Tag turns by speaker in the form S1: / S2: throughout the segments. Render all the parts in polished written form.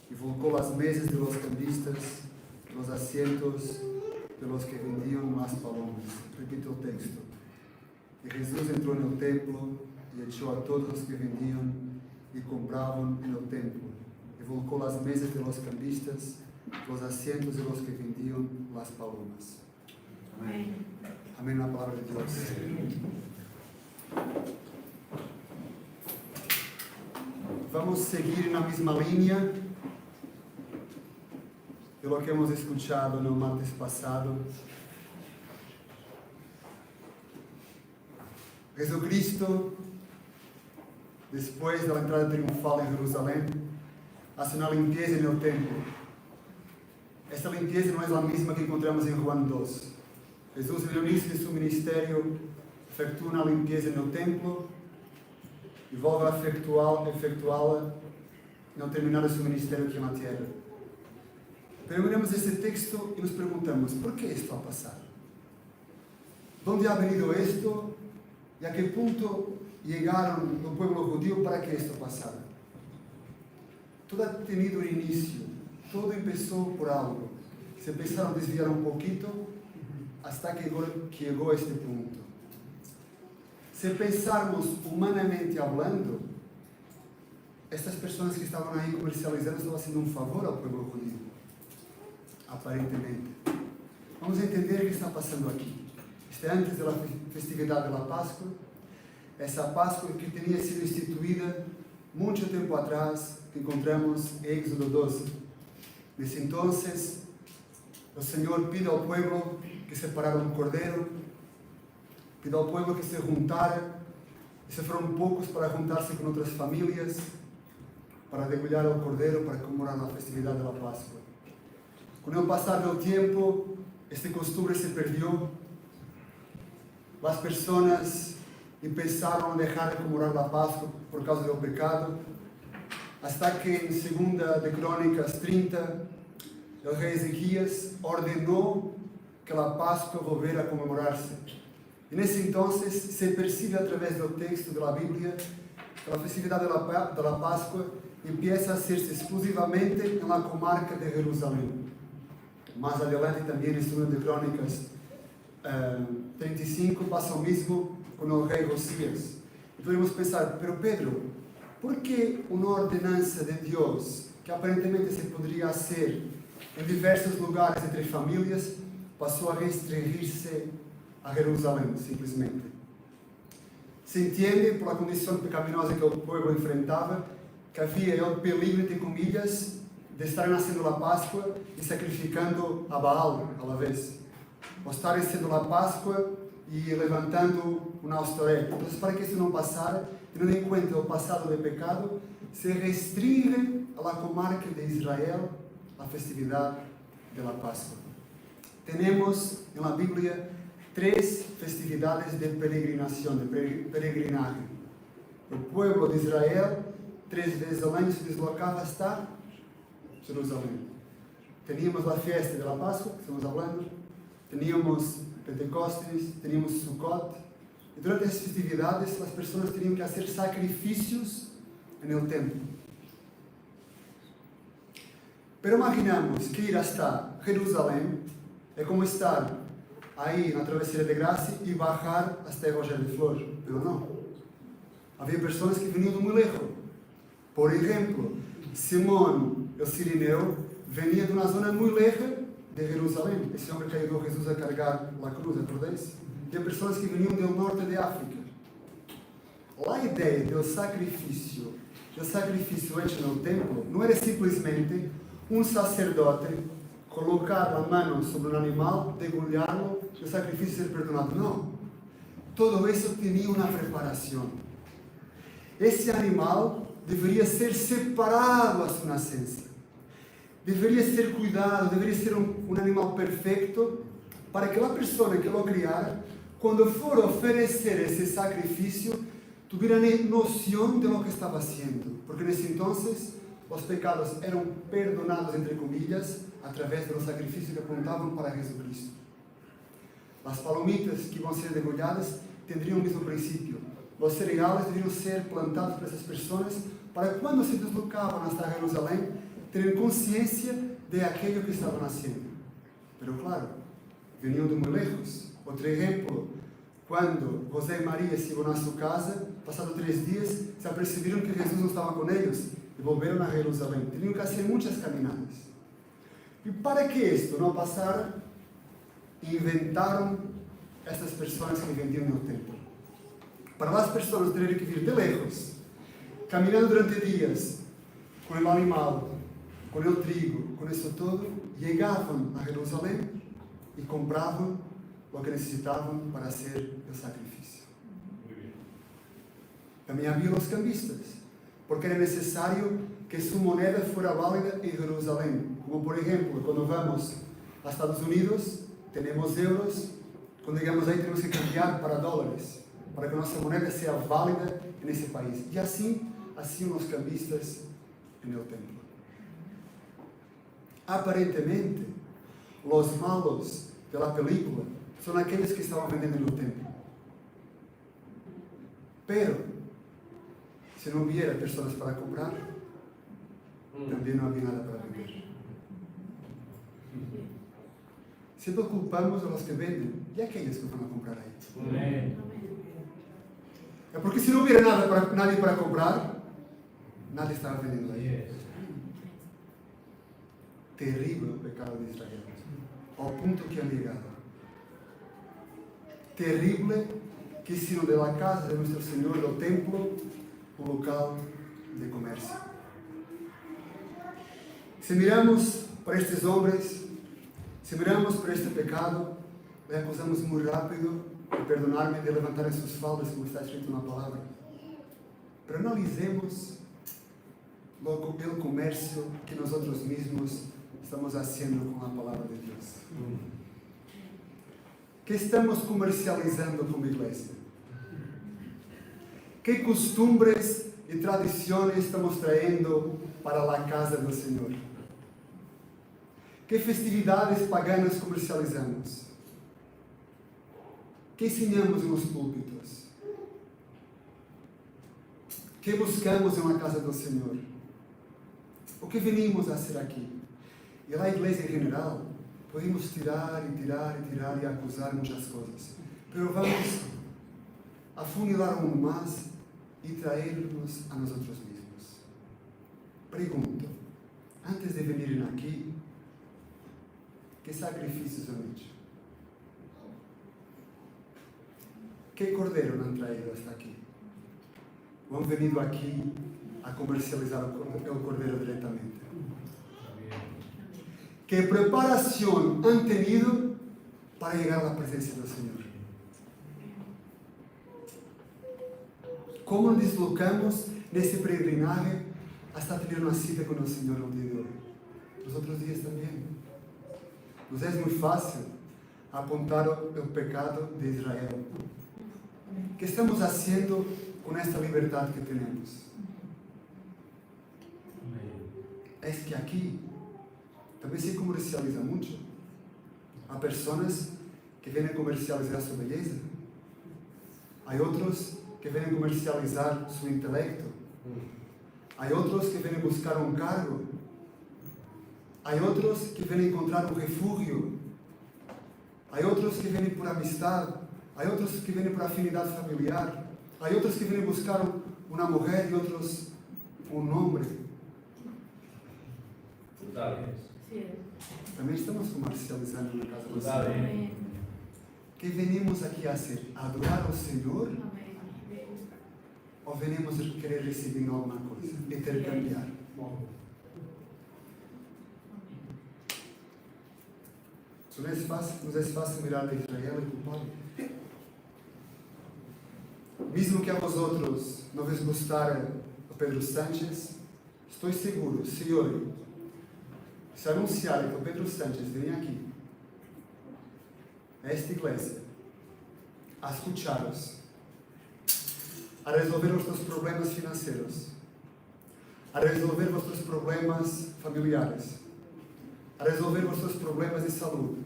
S1: y volcó las mesas de los cambistas, los asientos de los que vendían las palomas. Repito el texto. Y Jesús entró en el templo y echó a todos los que vendían y compraban en el templo. Y volcó las mesas de los cambistas, los asientos de los que vendían las palomas.
S2: Amén.
S1: Amén, la palabra de Dios. Vamos a seguir en la misma línea de lo que hemos escuchado en el martes pasado. Jesucristo, después de la entrada triunfal en Jerusalén, hace una limpieza en el templo. Esta limpieza no es la misma que encontramos en Juan 2. Jesús, en el inicio de su ministerio, efectúa una limpieza en el templo y vuelve a efectuá-la en el terminar de su ministerio aquí en la tierra. Pero miramos este texto y nos preguntamos, ¿por qué esto ha pasado? ¿Dónde ha venido esto? ¿Y a qué punto llegaron el pueblo judío para que esto pasara? Todo ha tenido un inicio, todo empezó por algo. Se empezaron a desviar un poquito hasta que llegó a este punto. Si pensarmos humanamente hablando, estas personas que estaban ahí comercializando estaban haciendo un favor al pueblo judío, aparentemente. Vamos a entender qué está pasando aquí. Antes de la festividad de la Pascua, esa Pascua que tenía sido instituida mucho tiempo atrás, que encontramos en Éxodo 12. Desde entonces, el Señor pide al pueblo que separara un cordero, pide al pueblo que se juntara, y se fueron pocos para juntarse con otras familias, para degollar al cordero, para conmemorar la festividad de la Pascua. Con el pasar del tiempo, esta costumbre se perdió. Las personas empezaron a dejar de conmemorar la Pascua por causa del pecado, hasta que en Segunda de Crónicas 30, el rey Ezequías ordenó que la Pascua volviera a conmemorarse. En ese entonces se percibe a través del texto de la Biblia que la festividad de la Pascua empieza a hacerse exclusivamente en la comarca de Jerusalén. Más adelante también en Segunda de Crónicas 35 pasa lo mismo con el rey Josías. Y podemos pensar, pero Pedro, ¿por qué una ordenanza de Dios que aparentemente se podría hacer en diversos lugares entre familias pasó a restringirse a Jerusalén simplesmente? Se entiende por la condición pecaminosa que el pueblo enfrentaba que había el peligro, entre comillas, de estar haciendo la Pascua y sacrificando a Baal a la vez. O estar haciendo la Pascua y levantando una Astoreta. Entonces, para que eso no pasara, teniendo en cuenta el pasado de pecado, se restringe a la comarca de Israel la festividad de la Pascua. Tenemos en la Biblia 3 festividades de peregrinación, de peregrinaje. El pueblo de Israel 3 veces al año se deslocaba hasta Jerusalén. Teníamos la fiesta de la Pascua, que estamos hablando. Teníamos Pentecostes, teníamos Sukkot. Y durante esas festividades las personas tenían que hacer sacrificios en el templo. Pero imaginamos que ir hasta Jerusalén es como estar ahí en la travesía de Gracia y bajar hasta Roger de Flor. Pero no. Había personas que venían de muy lejos. Por ejemplo, Simón el Cirineo venía de una zona muy lejos de Jerusalén. Esse homem que ayudó a Jesús a cargar la cruz, ¿acordáis? Havia pessoas que vinham do norte de África. A ideia do sacrifício hecho no templo, não era simplesmente um sacerdote colocar a mão sobre um animal, degolhá-lo e o sacrifício ser perdonado. Não. Todo isso tinha uma preparação. Esse animal deveria ser separado a sua nascença. Deveria ser cuidado, deveria ser um animal perfeito para que a pessoa que lo criara, quando for oferecer esse sacrifício, tuviera noção de lo que estava haciendo. Porque nesse entonces os pecados eram perdonados, entre comillas, através do sacrifício que apontavam para Jesucristo. As palomitas que vão ser degolladas teriam o mesmo princípio. Os cereais deveriam ser plantados por essas pessoas para que quando se deslocavam hasta Jerusalém, ter consciência de aquello que estaban haciendo. Pero claro, venían de muy lejos. Otro ejemplo, cuando José y María se iban a su casa, pasados 3 días, se apercibieron que Jesús no estaba con ellos y volvieron a Jerusalén. Tenían que hacer muchas caminadas. Y para que esto no pasara, inventaron estas personas que vendían en el templo. Para las personas tener que ir de lejos, caminando durante días, con el animal, con el trigo, con eso todo, llegaban a Jerusalén y compraban lo que necesitaban para hacer el sacrificio. También había los cambistas, porque era necesario que su moneda fuera válida en Jerusalén. Como por ejemplo, cuando vamos a Estados Unidos, tenemos euros, cuando llegamos ahí tenemos que cambiar para dólares, para que nuestra moneda sea válida en ese país. Y así hacían los cambistas en el templo. Aparentemente, los malos de la película son aquellos que estaban vendiendo en el templo. Pero, si no hubiera personas para comprar, también no había nada para vender. Siempre culpamos a los que venden y a aquellos que van a comprar ahí. Es porque si no hubiera nadie para comprar, nadie estaba vendiendo ahí. Terrible el pecado de Israel, ao punto que han llegado. Terrible que hicieron de la casa de nuestro Señor, del templo, un local de comercio. Si miramos para estes hombres, si miramos para este pecado, le acusamos muy rápido de perdonarme, de levantar en sus faldas, como está escrito en la palabra. Pero analicemos el comercio que nosotros mismos estamos haciendo con la palabra de Dios. ¿Qué estamos comercializando como iglesia? ¿Qué costumbres y tradiciones estamos trayendo para la casa del Señor? ¿Qué festividades paganas comercializamos? ¿Qué enseñamos en los púlpitos? ¿Qué buscamos en la casa del Señor? ¿O qué venimos a hacer aquí? Y la iglesia en general, podemos tirar y acusar muchas cosas. Pero vamos a funilar aún más y traernos a nosotros mismos. Pregunto, antes de venir aquí, ¿qué sacrificios han hecho? ¿Qué cordero han traído hasta aquí? ¿O han venido aquí a comercializar el cordero directamente? ¿Qué preparación han tenido para llegar a la presencia del Señor? ¿Cómo nos deslocamos en ese peregrinaje hasta tener una cita con el Señor el día de hoy? Los otros días también. Nos es muy fácil apuntar el pecado de Israel. ¿Qué estamos haciendo con esta libertad que tenemos? Es que aquí también se comercializa mucho. Hay personas que vienen a comercializar su belleza. Hay otros que vienen a comercializar su intelecto. Hay otros que vienen a buscar un cargo. Hay otros que vienen a encontrar un refugio. Hay otros que vienen por amistad. Hay otros que vienen por afinidad familiar. Hay otros que vienen a buscar una mujer y otros un hombre. También estamos comercializando en la casa del Señor. ¿Qué venimos aquí a hacer? ¿A adorar al Señor? ¿O venimos a querer recibir alguna cosa? Intercambiar. Nos es fácil mirar a Israel y culparlo. Mesmo que a vosotros no les gustara Pedro Sánchez, estoy seguro, se hoy se anunciara que Pedro Sánchez venía aquí, a esta iglesia, a escucharos, a resolver vuestros problemas financieros, a resolver vuestros problemas familiares, a resolver vuestros problemas de salud.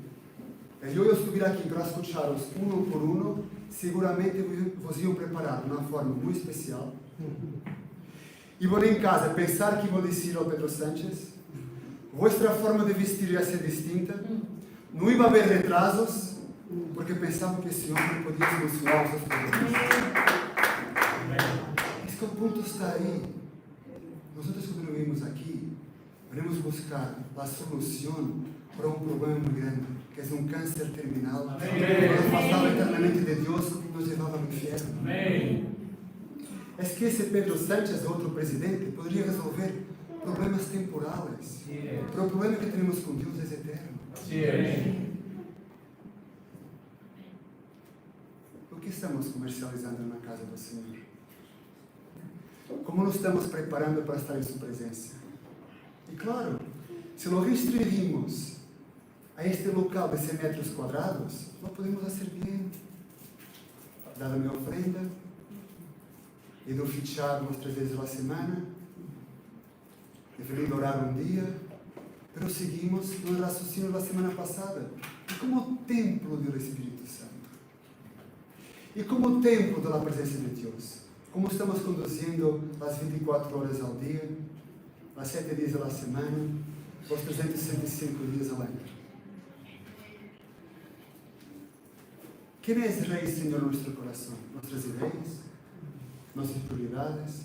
S1: E eu estuviera aqui para escucharos uno por uno, seguramente vos iam preparar de uma forma muito especial. E vou em casa pensar que vou dizer ao Pedro Sánchez, Vuestra forma de vestir ia ser distinta. Não ia haver retrasos, porque pensavam que esse homem podia solucionar os seus problemas. Es que o ponto está aí. Nós, quando vivimos aqui, venimos buscar a solução para um problema muito grande, que é um câncer terminal, que nos afastava eternamente de Deus e nos levava ao inferno. É que esse Pedro Sánchez, outro presidente, poderia resolver problemas temporais. Pero o problema que temos com Deus é eterno. O que estamos comercializando na casa do Senhor? Como nos estamos preparando para estar em sua presença? E claro, se lo restringimos a este local de 100 metros quadrados, lo podemos fazer bem. Dar a minha ofrenda, e do fichar umas 3 vezes a semana, deveria orar um dia, mas seguimos no raciocínio da semana passada. E como templo do Espírito Santo. E como templo da presença de Deus. Como estamos conduzindo as 24 horas ao dia, os 7 dias da semana, os 365 dias ao ano. Quem é esse Rei, Senhor, no nosso coração? Nossas ideias, nossas prioridades,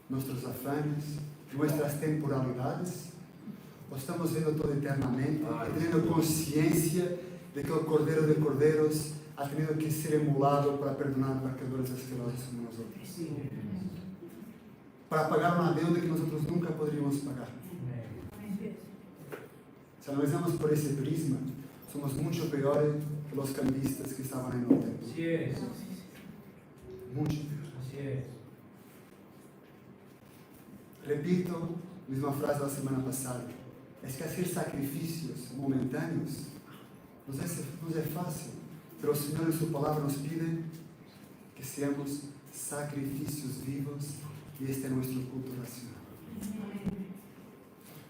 S1: nossos afanes, nossas temporalidades? Ou estamos vendo todo eternamente e tendo consciência de que o Cordeiro de Cordeiros ha tenido que ser emulado para perdonar pecadores asquerosos como nós outros? Para pagar uma deuda que nós outros nunca poderíamos pagar. Se analisamos por esse prisma, somos muito piores que os cambistas que estavam aí no templo. Muito piores. Repito, mesma frase da semana passada. É que hacer sacrifícios momentâneos nos é fácil, mas o Senhor em sua palavra nos pede que seamos sacrifícios vivos e este é nosso culto racional.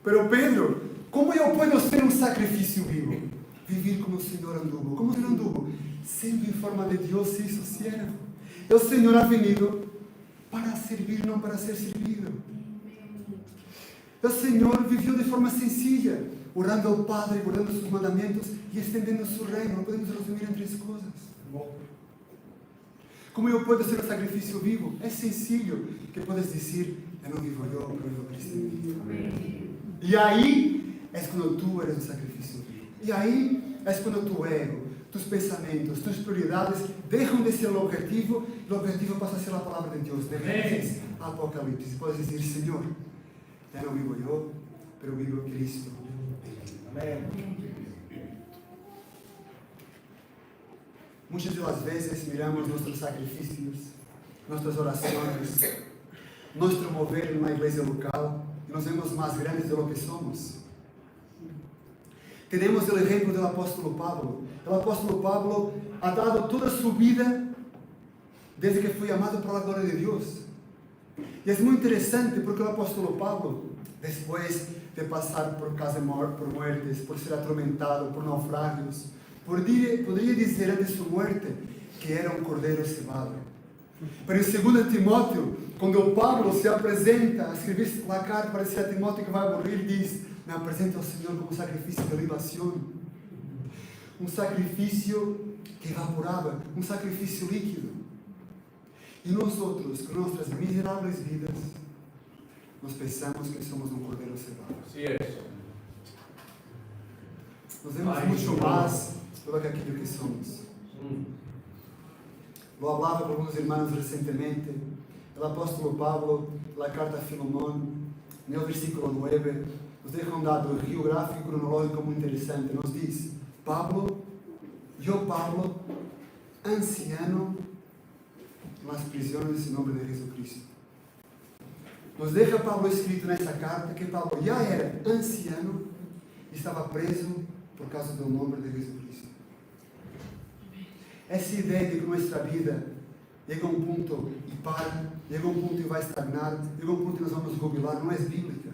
S1: Pero Pedro, como eu posso ser um sacrifício vivo? Viver como o Senhor anduvo. Como o Senhor anduvo? Sendo em forma de Deus se hizo siervo. O Senhor ha venido para servir, não para ser servido. O Senhor viveu de forma sencilla, orando ao Padre, guardando seus mandamentos e estendendo seu reino. Não podemos resumir em 3 coisas. Como eu posso ser um sacrifício vivo? É sencillo que podes dizer, eu não vivo eu, pero vivo Cristo em mim. E aí é quando tu eres um sacrifício vivo. E aí é quando tu ego, tus pensamentos, tus prioridades deixam de ser o objetivo passa a ser a palavra de Deus. De Gênesis a Apocalipse. Podes dizer, Senhor, já não vivo eu, pero vivo Cristo. Amém. Muitas das vezes miramos nossos sacrifícios, nossas orações, nosso mover em uma igreja local e nos vemos mais grandes do que somos. Temos o exemplo do apóstolo Pablo. O apóstolo Pablo ha dado toda a sua vida desde que foi amado por a glória de Deus. E é muito interessante porque o apóstolo Pablo, depois de passar por muertes, por ser atormentado, por naufrágios, poderia dizer antes de sua morte que era um cordeiro cevado. Mas em 2 Timóteo, quando o Pablo se apresenta a escrever a carta para dizer a Timóteo que vai morrer, diz: me apresento ao Senhor como sacrifício de libação. Um sacrifício que evaporava, um sacrifício líquido. E nós outros, com nossas miseráveis vidas, nós pensamos que somos um cordeiro cevado. Nós vemos muito mais do que aquilo que somos. Lo hablaba com alguns irmãos recentemente. O apóstolo Pablo, na carta a Filemón, no versículo 9, nos deixa um dado geográfico e cronológico muito interessante. Nos diz: Pablo, anciano nas prisões em nome de Jesus Cristo. Nos deixa Pablo escrito nessa carta que Pablo já era anciano e estava preso por causa do nome de Jesus Cristo. Essa ideia de que nossa vida chega a um ponto e para, chega a um ponto e vai estagnar, chega a um ponto e nós vamos jubilar, não é bíblica.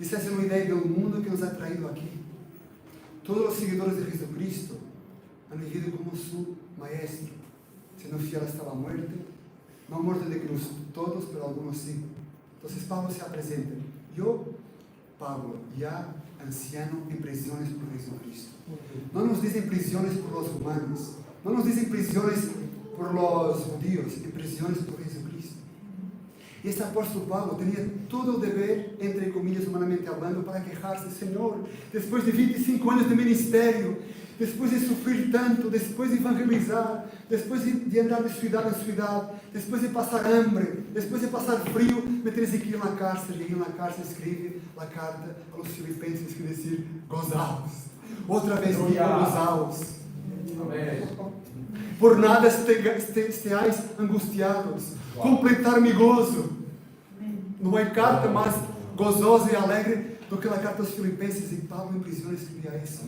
S1: Isso é uma ideia do mundo que nos ha traído aqui. Todos os seguidores de Jesus Cristo han vivido como su maestro, sendo fiel hasta la muerte, não muerte de cruz, todos, pero algunos sí. Entonces Pablo se apresenta: yo, Pablo, ya anciano en prisiones por Jesucristo. No nos dicen prisiones por los humanos, no nos dicen prisiones por los judíos, en prisiones por Jesucristo. Y este apóstol Pablo tenía todo el deber, entre comillas, humanamente hablando, para quejarse: Señor, después de 25 años de ministerio, después de sufrir tanto, después de evangelizar, después de andar de ciudad en ciudad, después de pasar hambre, después de pasar frío, me tienes que ir en la cárcel. Y en la cárcel escribe la carta a los filipenses que decir: gozaos. Otra vez digo: gozaos. Por nada estéis angustiados, completar mi gozo. Não há carta mais gozosa e alegre do que a carta aos Filipenses, e Paulo em prisão escrevia isso.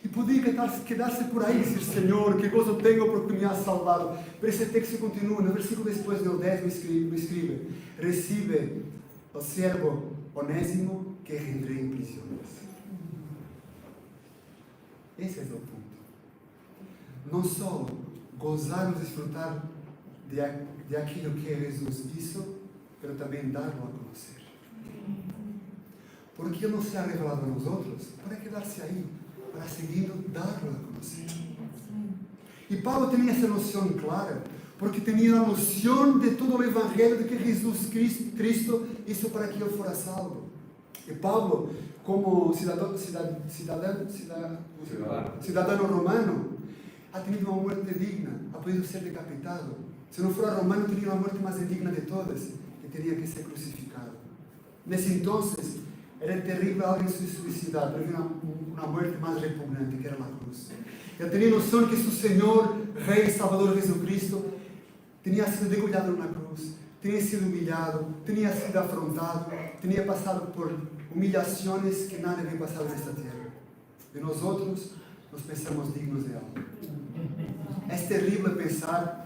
S1: E podia quedar-se por aí e dizer: Senhor, que gozo tenho porque me has salvado. Mas esse texto continua, no versículo después del 10 me escribe: recibe o siervo Onésimo que rendré em prisões. Esse é o ponto. Não só gozar ou desfrutar de aquilo que Jesus hizo, pero também darlo a conhecer. Porque Ele não se ha revelado a nós outros para quedar-se aí, para seguir darlo a conhecer. E Paulo tinha essa noção clara, porque tinha a noção de todo o Evangelho de que Jesus Cristo hizo para que ele fora salvo. E Paulo, como cidadão romano, ha tenido uma morte digna, ha podido ser decapitado. Se não fora romano, teria a morte mais indigna de todas, que teria que ser crucificado. Nesse entonces, era terrível alguém se suicidar, pero havia uma morte mais repugnante, que era a cruz. Ele tinha noção que seu Senhor, Rei e Salvador Jesucristo, tinha sido degollado na cruz, tinha sido humilhado, tinha sido afrontado, tinha passado por humilhações que nada havia passado nesta terra. E nós outros nos pensamos dignos de algo. É terrível pensar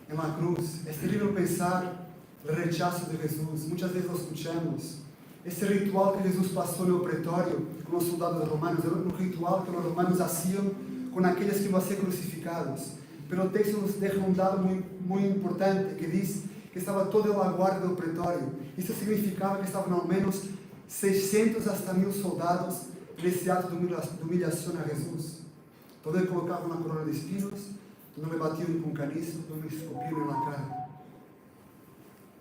S1: em la cruz, é terrível pensar no rechazo de Jesus. Muitas vezes nós escuchamos esse ritual que Jesus passou no pretório com os soldados romanos, era um ritual que os romanos faziam com aqueles que iam a ser crucificados. Mas o texto nos deixa um dado muito importante, que diz que estava toda a guarda do pretório. Isso significava que estavam ao menos 600 hasta 1000 soldados nesse ato de humilhação a Jesus. Todos ele colocavam uma corona de espinos, não le batiam com caniço, não le escupiam na cara.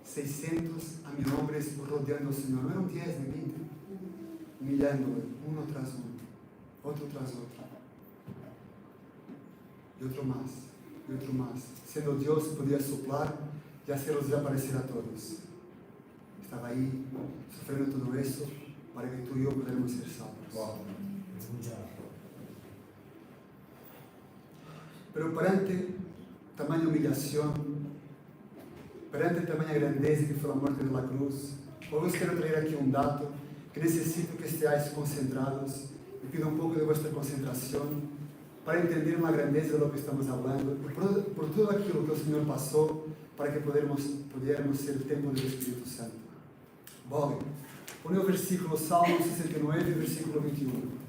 S1: 600 a 1000 homens rodeando o Senhor. Não eram 10 nem 20, humilhando-o, um atrás outro tras outro. E outro mais, e outro mais. Sendo Deus, podia soplar e fazê-los desaparecer a todos. Estava aí, sofrendo tudo isso, para que tu e eu pudéssemos ser salvos. Pero perante tamanha humilhação, perante tamanha grandeza que foi a morte da cruz, hoje quero trazer aqui um dado que necessito que estejais concentrados e pido um pouco de vossa concentração para entender a grandeza do que estamos falando e por tudo aquilo que o Senhor passou para que pudermos ser o templo do Espírito Santo. Bom, põe o versículo Salmo 69, versículo 21.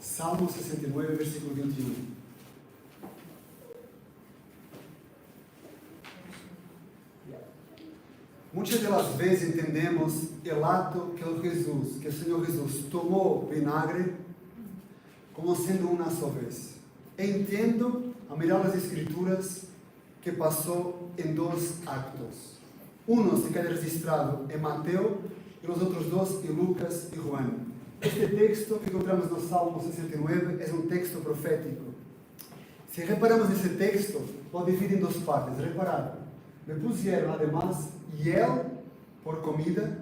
S1: Salmo 69, versículo 21. Muitas das vezes entendemos o ato que o Senhor Jesus tomou vinagre como sendo uma só vez. Entendo, a mirar as Escrituras, que passou em 2 actos. Um se queda registrado em Mateus e os outros 2 em Lucas e Juan. Este texto que encontramos no Salmo 69 é um texto profético. Se reparamos nesse texto, lo divide em 2 partes. Reparar, me pusieron además hiel por comida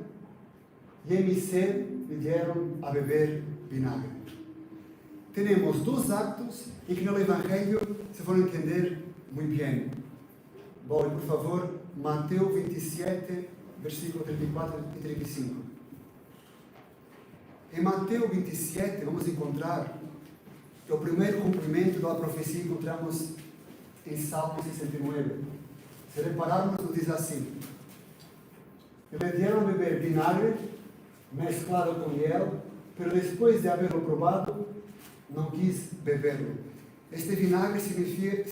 S1: e em mi sed me dieron a beber vinagre. Temos 2 actos e que no Evangelho se vão entender muito bem. Bom, por favor, Mateus 27, versículo 34 e 35. Em Mateus 27, vamos encontrar o primeiro cumprimento da profecia que encontramos em Salmo 69. Se repararmos, nos diz assim: le dieron a beber vinagre mezclado com hiel, pero depois de haberlo probado, não quis beberlo. Este vinagre servia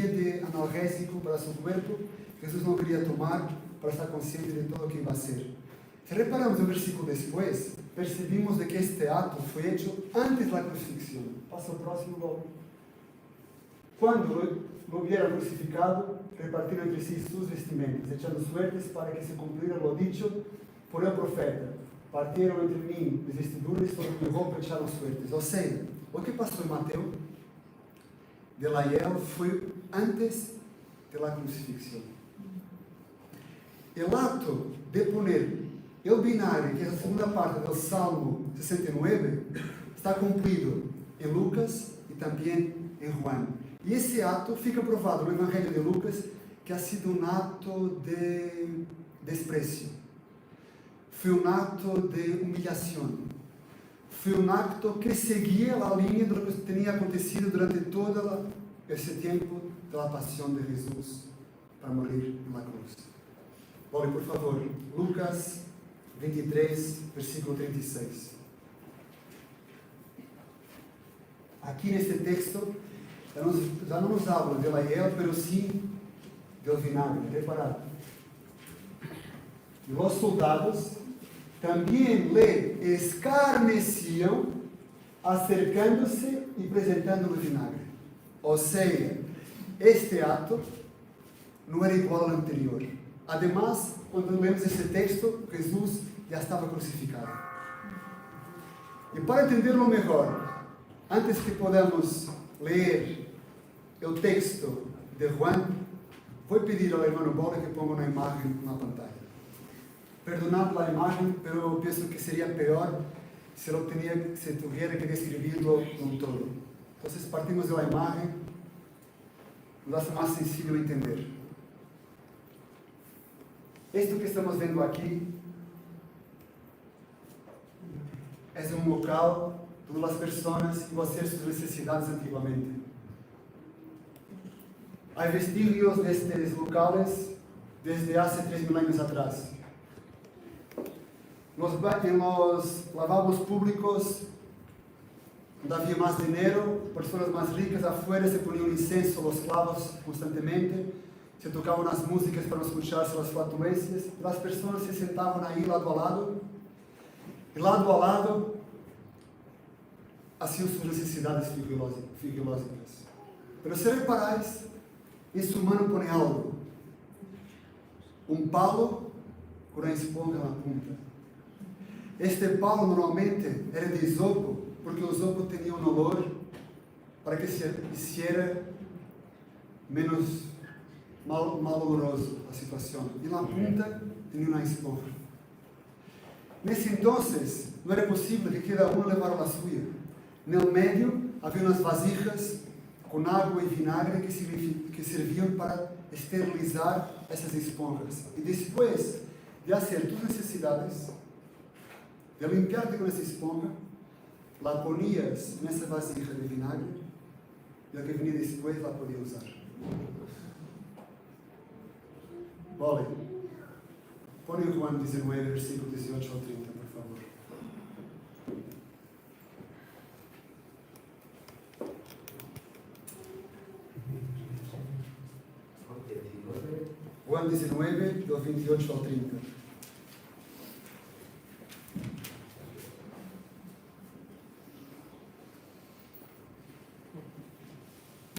S1: de analgésico para seu corpo. Jesus não queria tomar para estar consciente de tudo o que iba a ser. Se reparamos no versículo después, percebimos de que este ato foi hecho antes da crucifixión. Passa o próximo bloco. Quando lo hubieran crucificado, repartiram entre si sus vestimentas, echando suertes para que se cumpliera lo dicho por el profeta. Partieron entre mim as vestiduras sobre mi roupa e echaram suertes. Ou seja, o que passou em Mateus de Lael foi antes da crucifixión. O ato de poner o vinagre, que é a segunda parte do Salmo 69, está cumprido em Lucas e também em Juan. E esse ato fica provado no Evangelho de Lucas, que ha sido um ato de desprezo. Foi um ato de humilhação. Foi um acto que seguia a linha do que tinha acontecido durante todo esse tempo da paixão de Jesus para morrer na cruz. Olhe, por favor, Lucas 23, versículo 36. Aqui neste texto, já não nos habla de Lael, mas sim do vinagre. Reparad. Os soldados também lhe escarneciam, acercando-se e apresentando o vinagre. Ou seja, este ato não era igual ao anterior. Además, quando lemos esse texto, Jesus já estava crucificado. E para entenderlo melhor, antes que podamos ler o texto de Juan, vou pedir ao irmão Bola que ponga uma imagem na pantalla. Perdonad a imagem, mas eu penso que seria pior se tuviera que descreverlo con todo. Então, partimos da imagem, nos hace mais sencillo entender. Esto que estamos vendo aqui é um local onde as pessoas iam fazer suas necessidades antigamente. Há vestígios destes locales desde há 3.000 anos atrás. Em los lavabos públicos, onde havia mais dinheiro, pessoas mais ricas afuera se poniam incenso aos clavos constantemente, se tocavam as músicas para não escuchar-se as flatulências, e as pessoas se sentavam aí lado a lado, e lado a lado haciam suas necessidades fisiológicas. Mas se reparais, esse humano põe algo, um palo com a esponja na ponta. Este palo normalmente era de isopo, porque o isopo tinha um olor para que se hiciera menos mal oloroso a situação. E na ponta tinha uma esponja. Nesse entonces, não era possível que cada um levara a sua. No meio havia umas vasijas com água e vinagre que serviam para esterilizar essas esponjas. E depois de fazer tus necessidades, de limpiarte com essa esponja, la ponias nessa vasija de vinagre e o que vinha depois la podia usar. Vale. Põe em Juan 19, versículo 18 ao 30, por favor. Juan 19, do 28 ao 30.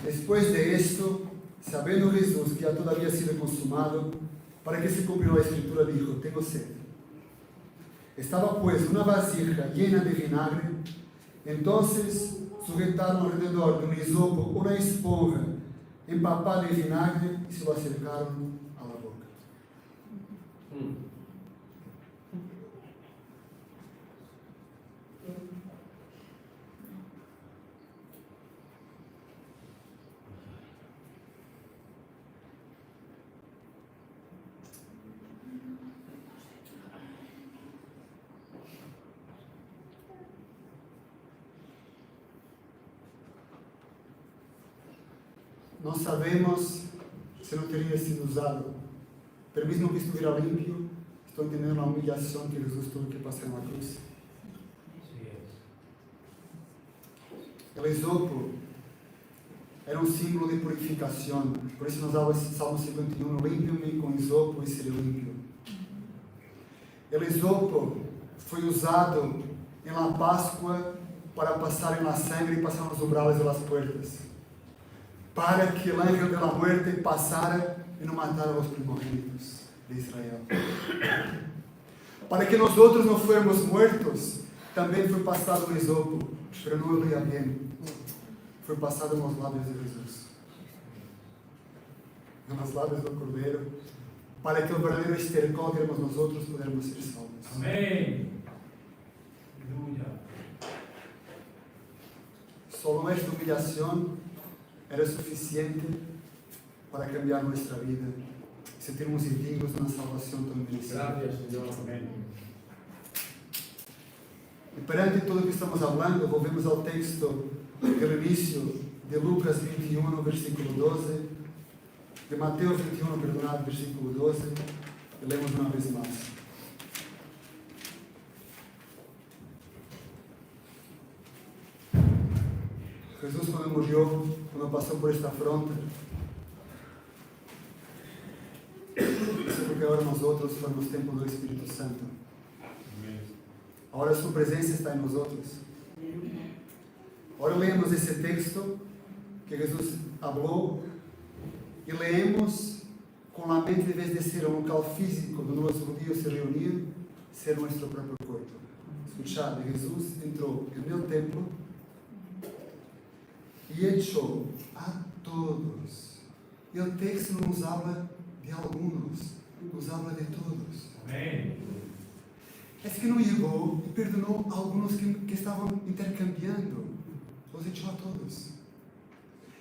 S1: Después de esto, sabendo Jesús que ya todo había sido consumado, para que se cumpliera la escritura, dijo: tengo sed. Estaba pues una vasija llena de vinagre. Entonces sujetaron alrededor de un hisopo una esponja empapada de vinagre y se lo acercaron a la boca. Não sabemos se não teria sido usado, pero mesmo que estuviera limpio, estou entendendo a humilhação que Jesus teve que passar na cruz. O isopo era um símbolo de purificação. Por isso nos habla Salmo 51, limpiam-me com isopo e serei limpio. O isopo foi usado na Páscoa para passar na sangre e passar nos umbrales de las puertas, para que o ángel de la muerte passara e não matara os primogênitos de Israel. Para que nós outros não fôramos mortos, também foi passado o isopo, mas não olía bem. Foi passado nos lábios de Jesus, nos lábios do Cordeiro, para que o verdadeiro estercol que éramos nós outros pudermos ser salvos.
S2: Amém. Aleluia.
S1: Só esta humilhação era suficiente para cambiar nossa vida e sentirmos dignos de uma salvação tão merecida.
S2: Gracias, Señor. Amén.
S1: E perante tudo o que estamos falando, volvemos ao texto do início de Lucas 21, versículo 12, de Mateus 21, perdonado, versículo 12, e lemos uma vez mais. Jesus, quando morreu, quando passou por esta afronta, isso porque agora nós outros formos templo do Espírito Santo. Agora a sua presença está em nós outros. Agora lemos esse texto que Jesus falou e leemos com a mente, em vez de ser um local físico do nosso judío se reunir, ser nosso próprio corpo. Escuchar, Jesus entrou no templo e echou a todos. E o texto não nos fala de alguns, nos fala de todos.
S2: Amém.
S1: É que não chegou e perdonou alguns que estavam intercambiando. Os echou a todos.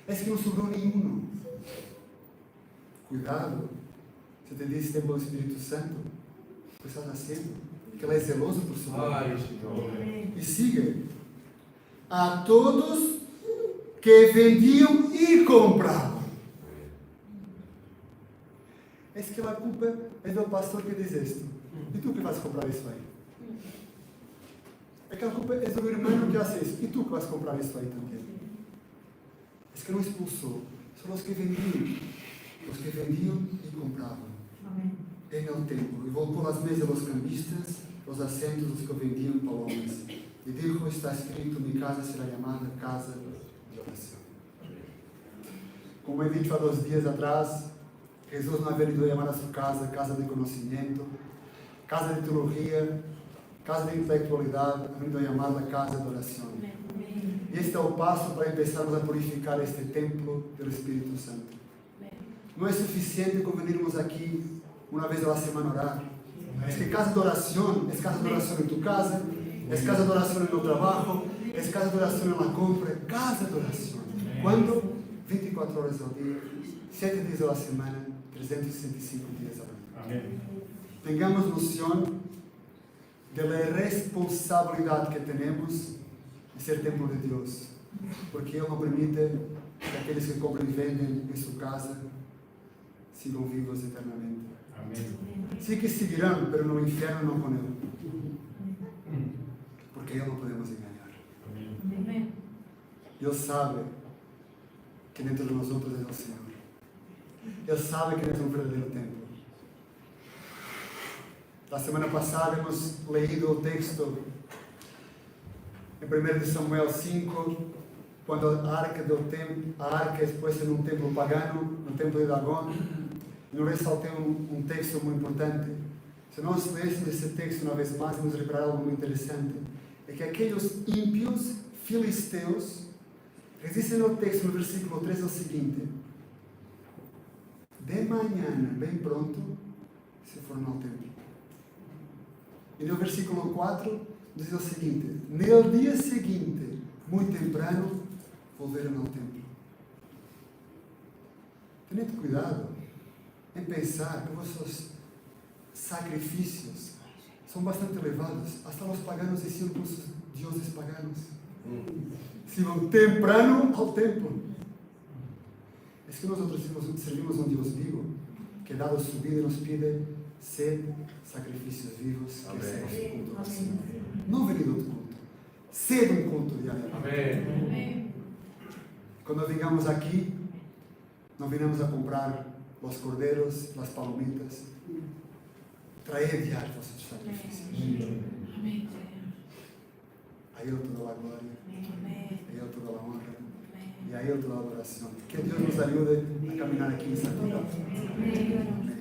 S1: É que não sobrou nenhum. Cuidado, se te diz templo do Espírito Santo, o que estás fazendo? Que ele é zeloso por sua vida.
S2: Ai, Senhor.
S1: E siga. A todos que vendiam e compravam. É que a culpa é do pastor que diz isto. E tu que vais comprar isso aí? É que a culpa é do irmão que faz isso. E tu que vais comprar isso aí também? É que não expulsou. São os que vendiam. Os que vendiam e compravam.
S3: Amém.
S1: En el templo. E voltou às mesas dos cambistas, os assentos dos que vendiam palomas. E dijo, está escrito, mi casa será chamada casa de oração. Como he dicho há 2 dias atrás, Jesus não ha venido a chamar a sua casa casa de conhecimento, casa de teologia, casa de intelectualidade, ha venido a chamá-la casa de oração. E este é o passo para começarmos a purificar este templo do Espírito Santo. Não é suficiente com venirmos aqui uma vez a semana orar. É que casa de oração, é casa de oração em tu casa, é casa de oração no teu trabalho, é casa de oração na compra, casa de oração. Quando? 24 horas ao dia, 7 dias à semana, 365 dias ao ano.
S2: Amém.
S1: Tengamos noção da responsabilidade que temos de ser templo de Deus, porque Ele não permite que aqueles que compram e vendem em sua casa sigam vivos eternamente.
S2: Amém.
S1: Sim que seguirão, mas no inferno não com Ele, porque Ele não podemos enganar.
S3: Amém.
S1: Ele sabe que dentro de nós outros é o Senhor. Ele sabe que nós é um verdadeiro templo. Na semana passada hemos leído o texto em 1 de Samuel 5, quando a arca é exposta num templo pagano, no templo de Dagon. E eu ressaltei um texto muito importante. Se nós lêssemos esse texto uma vez mais, vamos reparar algo muito interessante. É que aqueles ímpios filisteus resistem no texto, no versículo 3, é o seguinte: de manhã, bem pronto, se foram ao templo. E no versículo 4 diz o seguinte: no dia seguinte, muito temprano, volveram ao templo. Tenham cuidado em pensar que vossos sacrifícios são bastante elevados. Hasta os paganos diziam com os deuses paganos. Se vão temprano ao templo. É que nós servimos um Deus vivo, que dado su vida nos pide sed sacrifícios vivos, que é o culto ao Senhor. Não venido do culto. Sed um culto diariamente.
S2: Amém.
S1: Cuando vengamos aquí, no venimos a comprar los corderos, las palomitas. Traed ya vuestros sacrificios.
S3: Amén.
S1: A Él toda la gloria,
S3: Amén.
S1: a Él toda la honra y a Él toda la adoración. Que Dios nos ayude a caminar aquí en santidad.
S3: Amén.
S1: Amén.